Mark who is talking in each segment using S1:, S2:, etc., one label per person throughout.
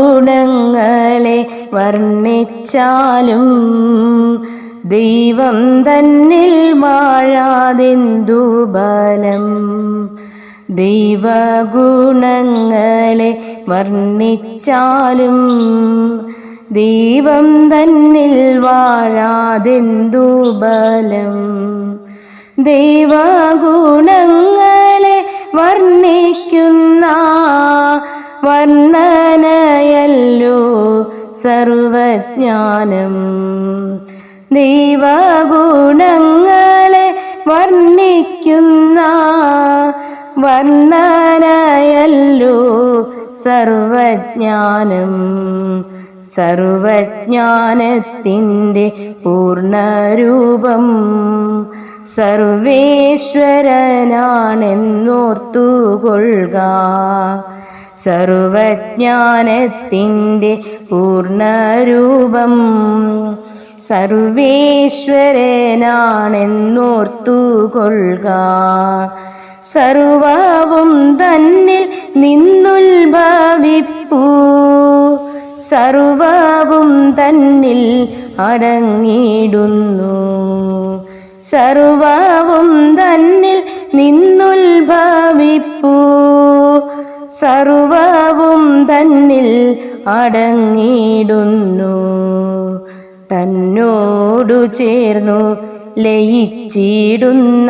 S1: ദൈവഗുണങ്ങളെ വർണ്ണിച്ചാലും ദൈവം തന്നിൽ വാഴാതെന്തു ബലം. ദൈവഗുണങ്ങളെ വർണ്ണിച്ചാലും ദൈവം തന്നിൽ വാഴാതെന്തു ബലം. ദൈവഗുണങ്ങളെ വർണ്ണിക്കുന്ന വർണ്ണനയല്ലോ സർവജ്ഞാനം. ദൈവഗുണങ്ങളെ വർണ്ണിക്കുന്ന വർണ്ണനയല്ലോ സർവജ്ഞാനം. സർവജ്ഞാനത്തിൻ്റെ പൂർണ്ണരൂപം സർവേശ്വരനാണെന്നോർത്തുകൊള്ളുക. സർവജ്ഞാനത്തിൻ്റെ പൂർണ്ണരൂപം സർവേശ്വരനാണെന്നോർത്തുകൊള്ളുക. സർവവും തന്നിൽ നിന്നുത്ഭവിപ്പൂ സർവവും തന്നിൽ അടങ്ങിയിടുന്നു. സർവവും തന്നിൽ നിന്നുത്ഭവിപ്പൂ സർവവും തന്നിൽ അടങ്ങിയിടുന്നു. തന്നോടു ചേർന്നു ലയിച്ചിടുന്ന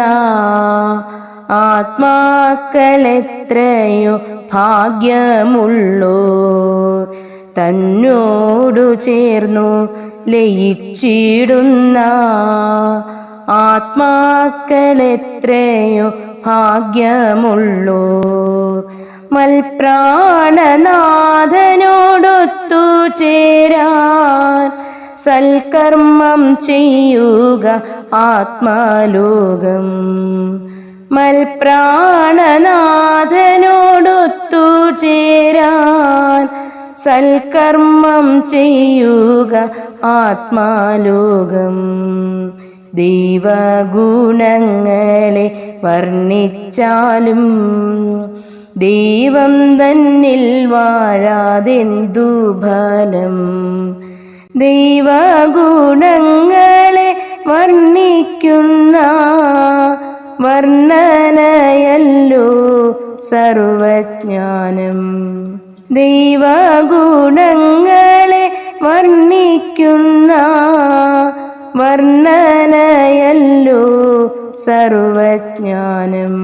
S1: ആത്മാക്കളെത്രയോ ഭാഗ്യമുള്ളോർ. തന്നോടു ചേർന്നു ലയിച്ചിടുന്ന ആത്മാക്കളെത്രയോ ഭാഗ്യമുള്ളോർ. മൽപ്രാണനാഥനോടൊത്തു ചേരാൻ സൽക്കർമ്മം ചെയ്യുക ആത്മലോകം. മൽപ്രാണനാഥനോടൊത്തു ചേരാൻ സൽക്കർമ്മം ചെയ്യുക ആത്മലോകം. ദൈവഗുണങ്ങളെ വർണ്ണിച്ചാലും ദൈവം തന്നിൽ വാഴാതെന്തു ഫലം. ദൈവഗുണങ്ങളെ വർണ്ണിക്കുന്ന വർണ്ണനയല്ലോ സർവജ്ഞാനം. ദൈവഗുണങ്ങളെ വർണ്ണിക്കുന്ന വർണ്ണനയല്ലോ സർവജ്ഞാനം.